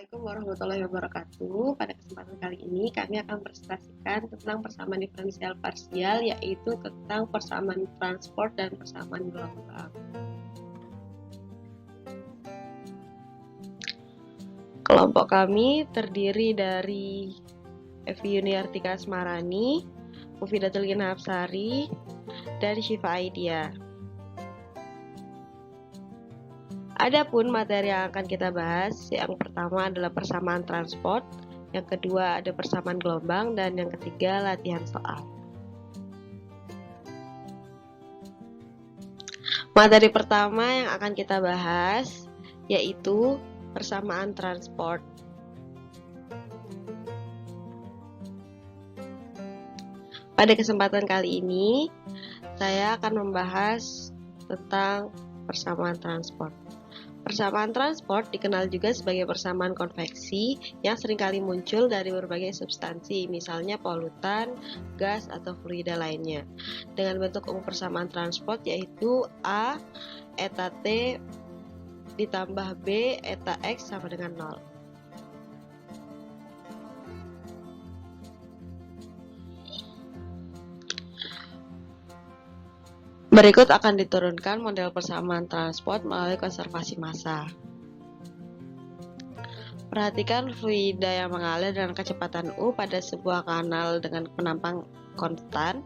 Assalamualaikum warahmatullahi wabarakatuh. Pada kesempatan kali ini kami akan presentasikan tentang persamaan diferensial parsial, yaitu tentang persamaan transport dan persamaan gelombang. Kelompok kami terdiri dari Evi Yuniartika Asmarani, Mufidatul Gina Hapsari, dan Syifa Aidia. Adapun materi yang akan kita bahas, yang pertama adalah persamaan transport, yang kedua ada persamaan gelombang, dan yang ketiga latihan soal. Materi pertama yang akan kita bahas yaitu persamaan transport. Pada kesempatan kali ini, saya akan membahas tentang persamaan transport. Persamaan transport dikenal juga sebagai persamaan konveksi yang seringkali muncul dari berbagai substansi, misalnya polutan, gas, atau fluida lainnya. Dengan bentuk umum persamaan transport yaitu A eta T ditambah B eta X sama dengan 0. Berikut akan diturunkan model persamaan transport melalui konservasi massa. Perhatikan fluida yang mengalir dengan kecepatan U pada sebuah kanal dengan penampang konstan.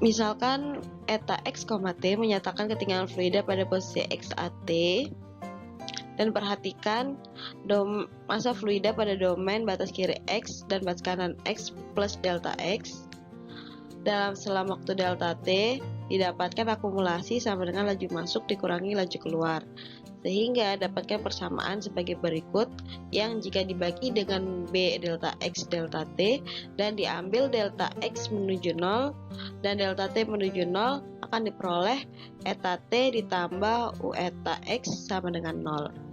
Misalkan eta X, T menyatakan ketinggalan fluida pada posisi XAT. Dan perhatikan massa fluida pada domain batas kiri X dan batas kanan X plus delta X. Selama waktu delta T, didapatkan akumulasi sama dengan laju masuk dikurangi laju keluar. Sehingga dapatkan persamaan sebagai berikut, yang jika dibagi dengan B delta X delta T, dan diambil delta X menuju 0, dan delta T menuju 0, akan diperoleh eta T ditambah U eta X sama dengan 0.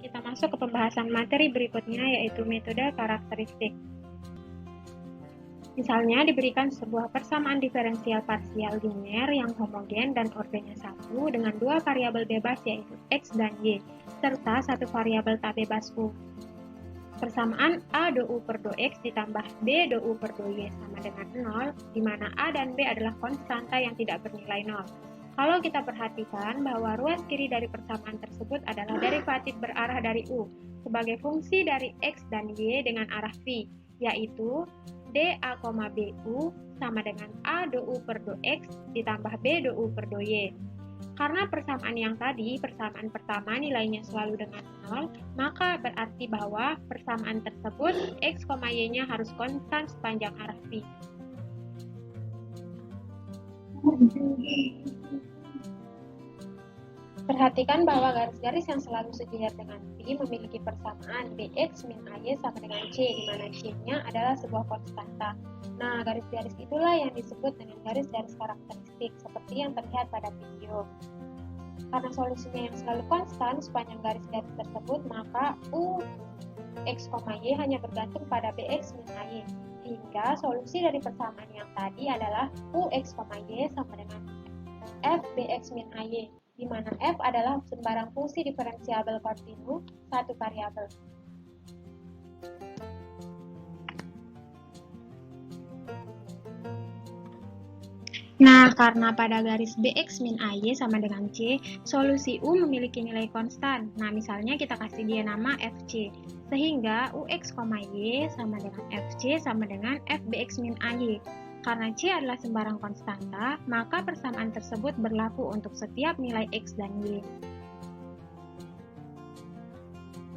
Kita masuk ke pembahasan materi berikutnya, yaitu metode karakteristik. Misalnya diberikan sebuah persamaan diferensial parsial linier yang homogen dan ordernya 1 dengan dua variabel bebas yaitu X dan Y, serta satu variabel tak bebas U. Persamaan A do U per do X ditambah B do U per do Y sama dengan 0, di mana A dan B adalah konstanta yang tidak bernilai 0. Kalau kita perhatikan bahwa ruas kiri dari persamaan tersebut adalah derivatif berarah dari U sebagai fungsi dari X dan Y dengan arah phi, yaitu dA, BU sama dengan A do U per do X ditambah B do U per do Y. Karena persamaan yang tadi, persamaan pertama nilainya selalu dengan 0, maka berarti bahwa persamaan tersebut X, Y-nya harus konstan sepanjang arah phi. Perhatikan bahwa garis-garis yang selalu sejajar dengan phi memiliki persamaan Bx min Ay sama dengan C, di mana C-nya adalah sebuah konstanta. Nah, garis-garis itulah yang disebut dengan garis-garis karakteristik, seperti yang terlihat pada video. Karena solusinya yang selalu konstan sepanjang garis-garis tersebut, maka U, X, Y hanya bergantung pada Bx min Ay. Sehingga solusi dari persamaan yang tadi adalah U, X, Y sama dengan F, Bx min Ay, di mana F adalah sembarang fungsi diferensiabel kontinu satu variabel. Nah, karena pada garis Bx min Ay sama dengan C, solusi U memiliki nilai konstan. Nah, misalnya kita kasih dia nama Fc, sehingga Ux, Y sama dengan Fc sama dengan Fbx min Ay. Karena C adalah sembarang konstanta, maka persamaan tersebut berlaku untuk setiap nilai X dan Y.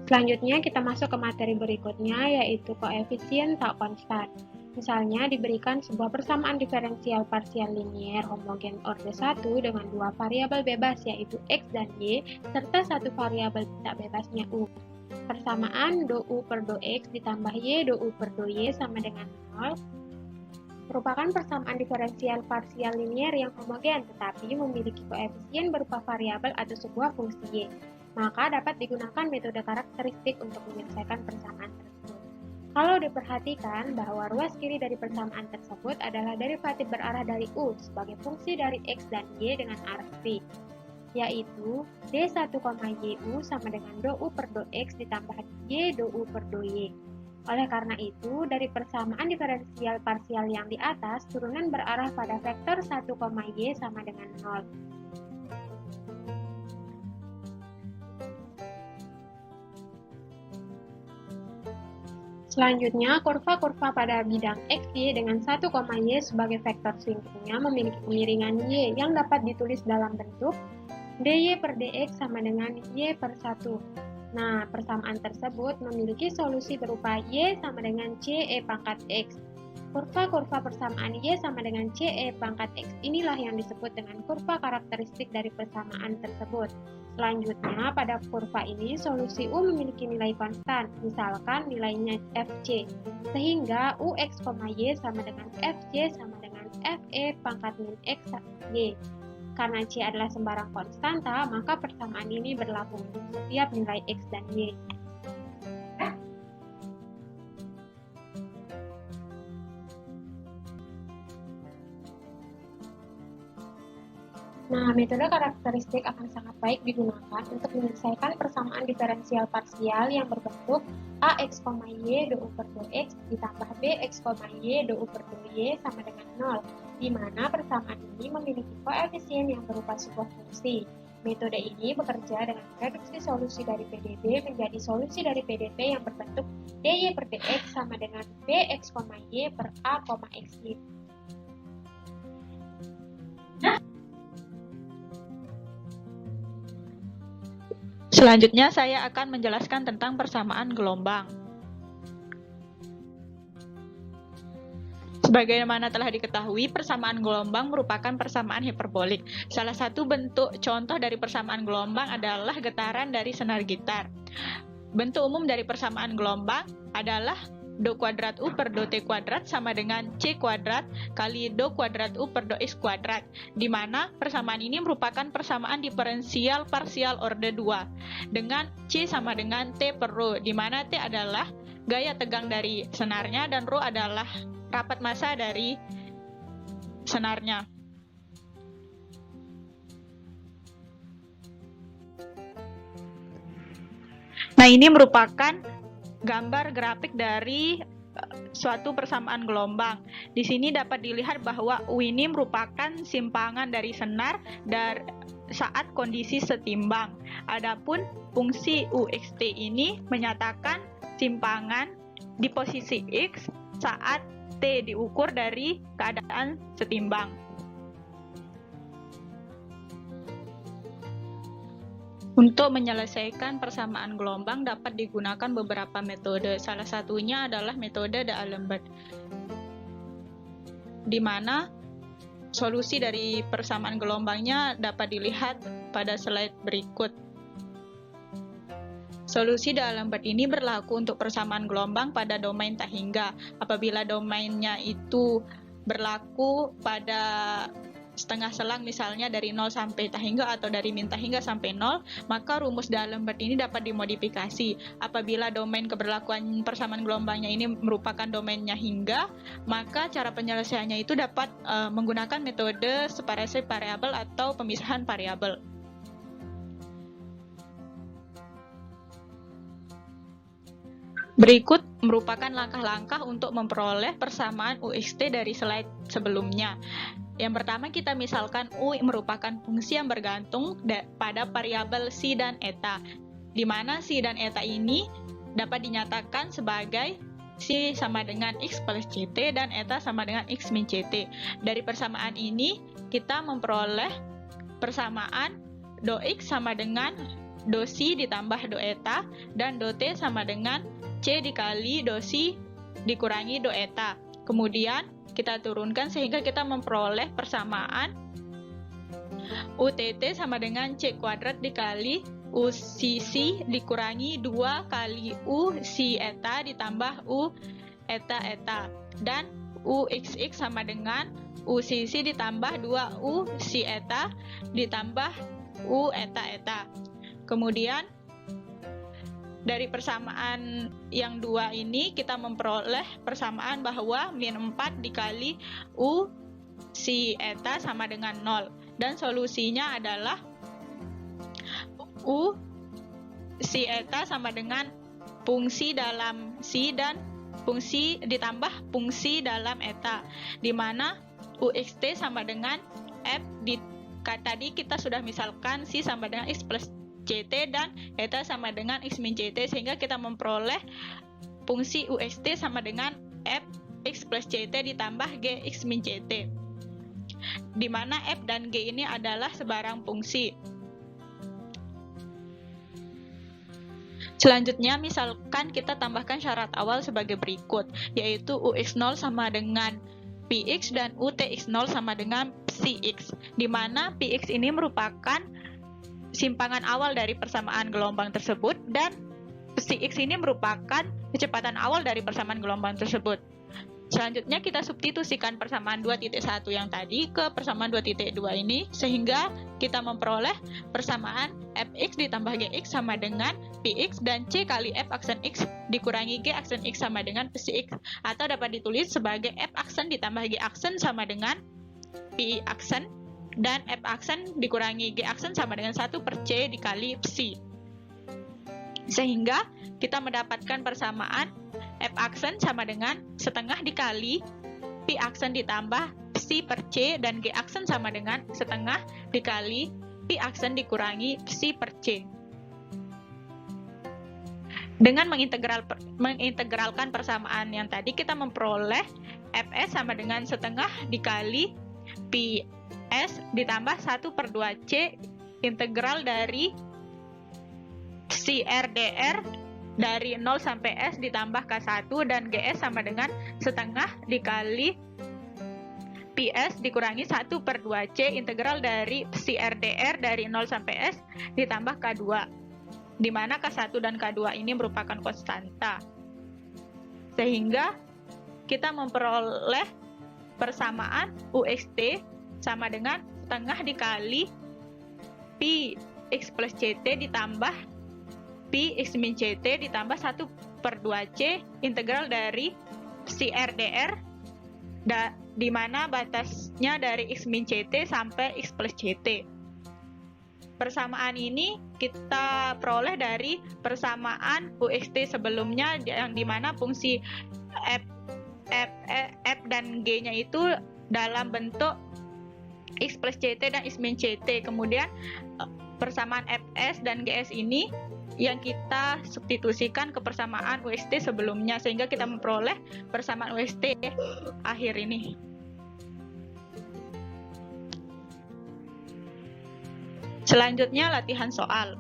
Selanjutnya kita masuk ke materi berikutnya, yaitu koefisien tak konstan. Misalnya diberikan sebuah persamaan diferensial parsial linier homogen order 1 dengan dua variabel bebas yaitu X dan Y, serta satu variabel tak bebasnya U. Persamaan do U per do X ditambah Y do U per do Y sama dengan 0, merupakan persamaan diferensial parsial linier yang homogen tetapi memiliki koefisien berupa variabel atau sebuah fungsi Y. Maka dapat digunakan metode karakteristik untuk menyelesaikan persamaan tersebut. Kalau diperhatikan bahwa ruas kiri dari persamaan tersebut adalah derivatif berarah dari U sebagai fungsi dari X dan Y dengan arah V, yaitu D1, YU sama dengan do U per do X ditambah Y do U per do Y. Oleh karena itu, dari persamaan diferensial parsial yang di atas, turunan berarah pada vektor 1, Y sama dengan 0. Selanjutnya, kurva-kurva pada bidang X, Y dengan 1, Y sebagai vektor selingkuhnya memiliki kemiringan Y yang dapat ditulis dalam bentuk dy per dx sama dengan y per 1. Nah, persamaan tersebut memiliki solusi berupa y sama dengan ce pangkat x. Kurva-kurva persamaan y sama dengan ce pangkat x inilah yang disebut dengan kurva karakteristik dari persamaan tersebut. Selanjutnya, pada kurva ini solusi U memiliki nilai konstan, misalkan nilainya fc, sehingga ux, y sama dengan fc sama dengan fe pangkat min x y. Karena C adalah sembarang konstanta, maka persamaan ini berlaku untuk setiap nilai X dan Y. Nah, metode karakteristik akan sangat baik digunakan untuk menyelesaikan persamaan diferensial parsial yang berbentuk ax, y do U per do x ditambah bx, y do U per do y sama dengan 0, di mana persamaan ini memiliki koefisien yang berupa sebuah fungsi. Metode ini bekerja dengan mereduksi solusi dari PDB menjadi solusi dari PDP yang berbentuk dy per dx sama dengan bx, y per a, xy. Selanjutnya saya akan menjelaskan tentang persamaan gelombang. Sebagaimana telah diketahui, persamaan gelombang merupakan persamaan hiperbolik. Salah satu bentuk contoh dari persamaan gelombang adalah getaran dari senar gitar. Bentuk umum dari persamaan gelombang adalah do kuadrat U per do T kuadrat sama dengan C kuadrat kali do kuadrat U per do X kuadrat, di mana persamaan ini merupakan persamaan diferensial parsial orde 2 dengan C sama dengan T per Rho, di mana T adalah gaya tegang dari senarnya dan Rho adalah rapat massa dari senarnya. Nah, ini merupakan gambar grafik dari suatu persamaan gelombang. Di sini dapat dilihat bahwa U ini merupakan simpangan dari senar dari saat kondisi setimbang. Adapun fungsi UXT ini menyatakan simpangan di posisi X saat T diukur dari keadaan setimbang. Untuk menyelesaikan persamaan gelombang dapat digunakan beberapa metode. Salah satunya adalah metode D'Alembert, di mana solusi dari persamaan gelombangnya dapat dilihat pada slide berikut. Solusi D'Alembert ini berlaku untuk persamaan gelombang pada domain tak hingga. Apabila domainnya itu berlaku pada setengah selang, misalnya dari 0 sampai tak hingga atau dari min tak hingga sampai 0, maka rumus D'Alembert ini dapat dimodifikasi. Apabila domain keberlakuan persamaan gelombangnya ini merupakan domainnya hingga, maka cara penyelesaiannya itu dapat menggunakan metode separasi variabel atau pemisahan variabel. Berikut merupakan langkah-langkah untuk memperoleh persamaan UXT dari slide sebelumnya. Yang pertama, kita misalkan U merupakan fungsi yang bergantung pada variabel Si dan Eta, di mana Si dan Eta ini dapat dinyatakan sebagai Si sama dengan X plus CT dan Eta sama dengan X min CT. Dari persamaan ini, kita memperoleh persamaan do X sama dengan do Si ditambah do Eta, dan do T sama dengan C dikali do Si dikurangi do Eta. Kemudian kita turunkan sehingga kita memperoleh persamaan UTT sama dengan C kuadrat dikali U Si Si dikurangi 2 kali U Si Eta ditambah U Eta Eta, dan UXX sama dengan U Si Si ditambah 2 U Si Eta ditambah U Eta Eta. Kemudian dari persamaan yang dua ini kita memperoleh persamaan bahwa min 4 dikali U si eta sama dengan 0. Dan solusinya adalah U si eta sama dengan fungsi dalam si dan fungsi ditambah fungsi dalam eta, di mana UXT sama dengan F tadi kita sudah misalkan si sama dengan X plus CT dan eta sama dengan X min CT, sehingga kita memperoleh fungsi UXT sama dengan F X plus CT ditambah G X min CT, di mana F dan G ini adalah sebarang fungsi. Selanjutnya, misalkan kita tambahkan syarat awal sebagai berikut, yaitu UX0 sama dengan PX dan UTX0 sama dengan PX, di mana PX ini merupakan simpangan awal dari persamaan gelombang tersebut dan PX ini merupakan kecepatan awal dari persamaan gelombang tersebut. Selanjutnya kita substitusikan persamaan 2.1 yang tadi ke persamaan 2.2 ini, sehingga kita memperoleh persamaan Fx ditambah Gx sama dengan Px dan C kali F aksen X dikurangi G aksen X sama dengan Px, atau dapat ditulis sebagai F aksen ditambah G aksen sama dengan Pi aksen, dan F aksen dikurangi G aksen sama dengan 1 per C dikali Psi. Sehingga kita mendapatkan persamaan F aksen sama dengan setengah dikali Pi aksen ditambah Psi per C, dan G aksen sama dengan setengah dikali Pi aksen dikurangi Psi per C. Dengan mengintegralkan persamaan yang tadi, kita memperoleh Fs sama dengan setengah dikali Ps ditambah 1 per 2C integral dari Psi RdR dari 0 sampai S ditambah K1, dan GS sama dengan setengah dikali PS dikurangi 1 per 2C integral dari Psi RdR dari 0 sampai S ditambah K2, di mana K1 dan K2 ini merupakan konstanta. Sehingga kita memperoleh persamaan UXT sama dengan setengah dikali Pi X plus CT ditambah Pi X min CT ditambah 1 per 2C integral dari Psi RdR di mana batasnya dari X min CT sampai X plus CT. Persamaan ini kita peroleh dari persamaan UXT sebelumnya, yang dimana fungsi F dan G-nya itu dalam bentuk X plus CT dan X min CT. Kemudian persamaan Fs dan Gs ini yang kita substitusikan ke persamaan UXT sebelumnya, sehingga kita memperoleh persamaan UXT akhir ini. Selanjutnya latihan soal.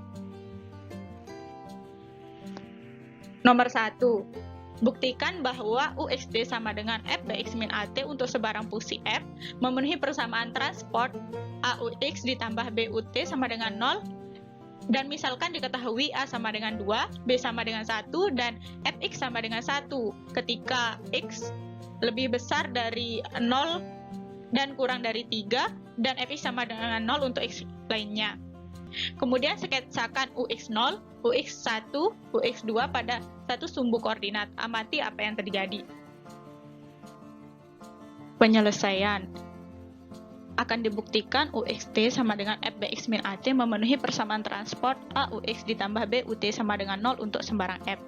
Nomor 1. Buktikan bahwa UXT sama dengan F Bx min AT untuk sebarang fungsi F memenuhi persamaan transport AUX ditambah BUT sama dengan 0, dan misalkan diketahui A sama dengan 2, B sama dengan 1, dan Fx sama dengan 1 ketika X lebih besar dari 0 dan kurang dari 3, dan Fx sama dengan 0 untuk X lainnya. Kemudian sketsakan UX0, UX1, UX2 pada satu sumbu koordinat. Amati apa yang terjadi. Penyelesaian. Akan dibuktikan UXT sama dengan Fbx min AT memenuhi persamaan transport AUX ditambah BUT sama dengan 0 untuk sembarang F.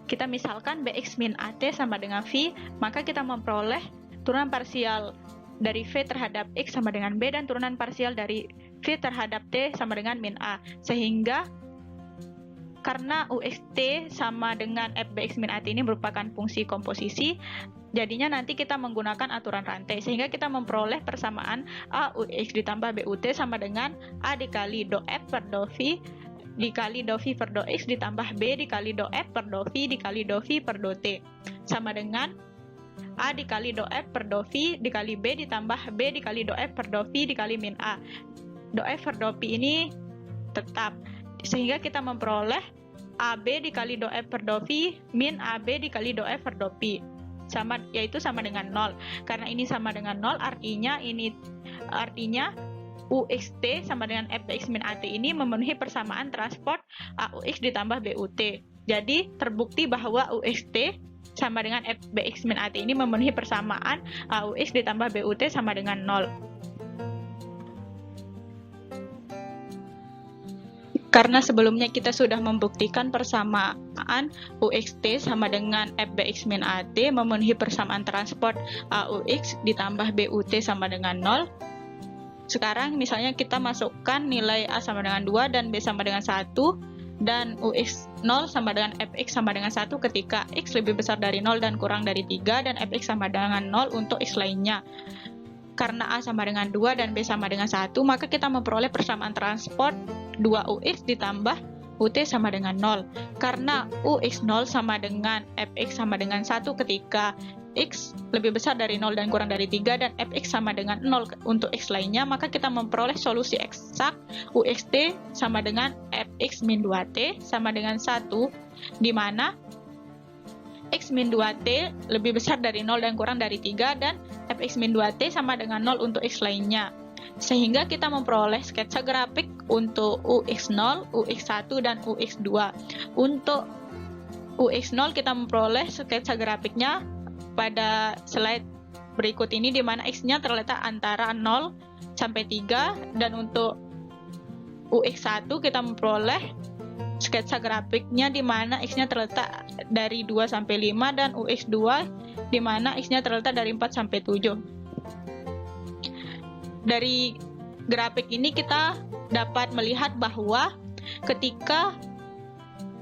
Kita misalkan Bx min AT sama dengan V, maka kita memperoleh turunan parsial dari V terhadap X sama dengan B, dan turunan parsial dari V terhadap T sama dengan min A. Sehingga karena UXT sama dengan Fbx min AT ini merupakan fungsi komposisi, jadinya nanti kita menggunakan aturan rantai, sehingga kita memperoleh persamaan AUX ditambah BUT sama dengan A dikali do F per do V dikali do V per do X ditambah B dikali do F per do V dikali do V per do T sama dengan A dikali do F per do V dikali B ditambah B dikali do F per do V dikali min A. Do F per do P ini tetap, sehingga kita memperoleh AB dikali do F per do V min AB dikali do F per do P, yaitu sama dengan 0. Karena ini sama dengan 0, artinya UXT sama dengan Fx min AT ini memenuhi persamaan transport AUX ditambah BUT. Jadi terbukti bahwa UXT sama dengan FBX min AT ini memenuhi persamaan AUX ditambah BUT sama dengan 0. Karena sebelumnya kita sudah membuktikan persamaan UXT sama dengan FBX min AT memenuhi persamaan transport AUX ditambah BUT sama dengan 0. Sekarang misalnya kita masukkan nilai A sama dengan 2 dan B sama dengan 1 dan UX 0 sama dengan FX sama dengan 1 ketika X lebih besar dari 0 dan kurang dari 3 dan FX sama dengan 0 untuk X lainnya. Karena A sama dengan 2 dan B sama dengan 1, maka kita memperoleh persamaan transport 2UX ditambah UT sama dengan 0. Karena UX0 sama dengan FX sama dengan 1 ketika X lebih besar dari 0 dan kurang dari 3 dan FX sama dengan 0 untuk X lainnya, maka kita memperoleh solusi eksak UXT sama dengan FX min 2T sama dengan 1, di mana X min 2T lebih besar dari 0 dan kurang dari 3 dan Fx min 2T sama dengan 0 untuk X lainnya. Sehingga kita memperoleh sketsa grafik untuk UX0, UX1, dan UX2. Untuk UX0 kita memperoleh sketsa grafiknya pada slide berikut ini, di mana X-nya terletak antara 0 sampai 3, dan untuk UX1 kita memperoleh sketsa grafiknya di mana X-nya terletak dari 2 sampai 5 dan UX2 di mana X-nya terletak dari 4 sampai 7. Dari grafik ini kita dapat melihat bahwa ketika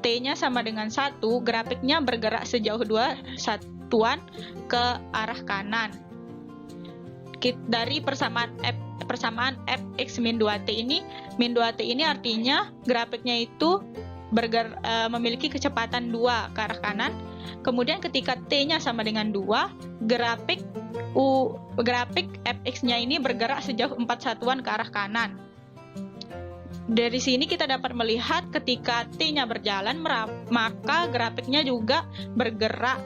T-nya sama dengan 1, grafiknya bergerak sejauh 2 satuan ke arah kanan. Dari persamaan Fx min 2T ini, min 2T ini artinya grafiknya itu memiliki kecepatan 2 ke arah kanan. Kemudian ketika T-nya sama dengan 2, grafik Fx-nya ini bergerak sejauh 4 satuan ke arah kanan. Dari sini kita dapat melihat ketika T-nya berjalan, maka grafiknya juga bergerak.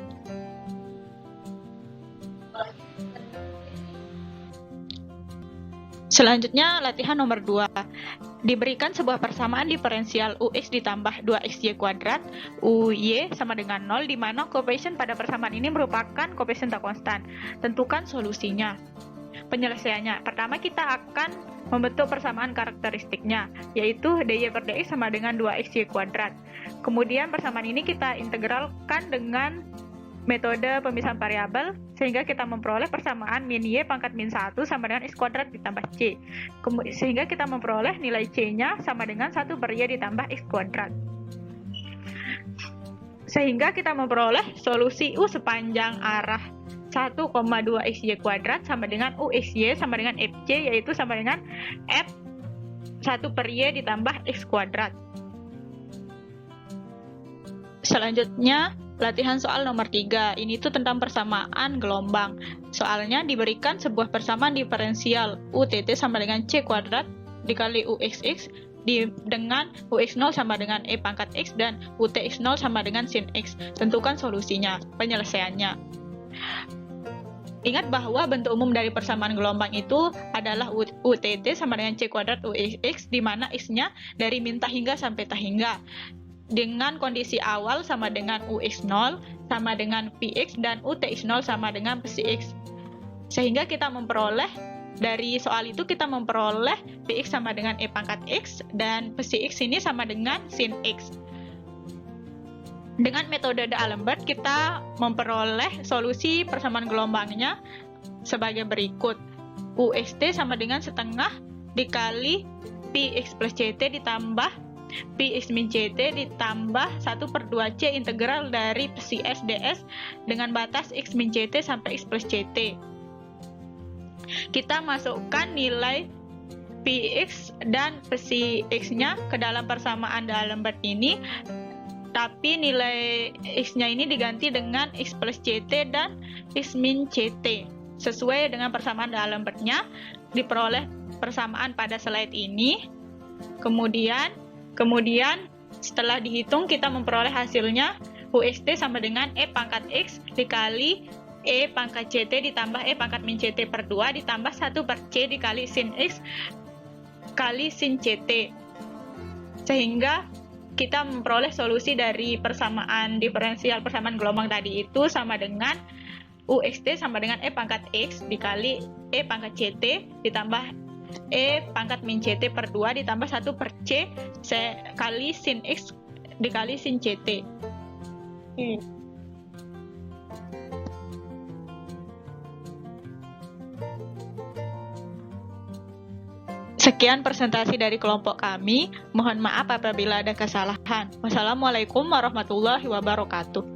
Selanjutnya latihan nomor 2. Diberikan sebuah persamaan diferensial UX ditambah 2XY kuadrat UY sama dengan 0, di mana koefisien pada persamaan ini merupakan koefisien tak konstan. Tentukan solusinya. Penyelesaiannya, pertama kita akan membentuk persamaan karakteristiknya, yaitu dy per dx sama dengan 2XY kuadrat. Kemudian persamaan ini kita integralkan dengan metode pemisahan variabel, sehingga kita memperoleh persamaan min y pangkat min 1 sama dengan x kuadrat ditambah c. Sehingga kita memperoleh nilai c-nya sama dengan 1 per y ditambah x kuadrat. Sehingga kita memperoleh solusi u sepanjang arah 1,2xy kuadrat sama dengan uxy sama dengan fc, yaitu sama dengan f 1 per y ditambah x kuadrat. Selanjutnya latihan soal nomor 3, ini tuh tentang persamaan gelombang. Soalnya diberikan sebuah persamaan diferensial UTT sama dengan C kuadrat dikali UXX dengan UX0 sama dengan E pangkat X dan UTX0 sama dengan sin X. Tentukan solusinya. Penyelesaiannya. Ingat bahwa bentuk umum dari persamaan gelombang itu adalah UTT sama dengan C kuadrat UXX, di mana X-nya dari min tak hingga sampai tak hingga, dengan kondisi awal sama dengan UX0 sama dengan Px dan UTX0 sama dengan Pcx. Sehingga kita memperoleh, dari soal itu kita memperoleh Px sama dengan E pangkat X dan Pcx ini sama dengan sin X. Dengan metode D'Alembert kita memperoleh solusi persamaan gelombangnya sebagai berikut. UXT sama dengan setengah dikali Px plus Ct ditambah Px min Ct ditambah 1 per 2C integral dari Pcs ds dengan batas X min Ct sampai X plus Ct. Kita masukkan nilai Px dan Pcx-nya ke dalam persamaan D'Alembert ini, tapi nilai X-nya ini diganti dengan X plus Ct dan X min Ct. Sesuai dengan persamaan D'Alembert-nya, diperoleh persamaan pada slide ini. Kemudian setelah dihitung kita memperoleh hasilnya UXT sama dengan E pangkat X dikali E pangkat Ct ditambah E pangkat min Ct per 2 ditambah 1 per C dikali sin X kali sin Ct. Sehingga kita memperoleh solusi dari persamaan diferensial persamaan gelombang tadi itu sama dengan UXT sama dengan E pangkat X dikali E pangkat CT ditambah E pangkat min CT per 2 ditambah 1 per C kali sin X dikali sin CT. Sekian presentasi dari kelompok kami. Mohon maaf apabila ada kesalahan. Wassalamualaikum warahmatullahi wabarakatuh.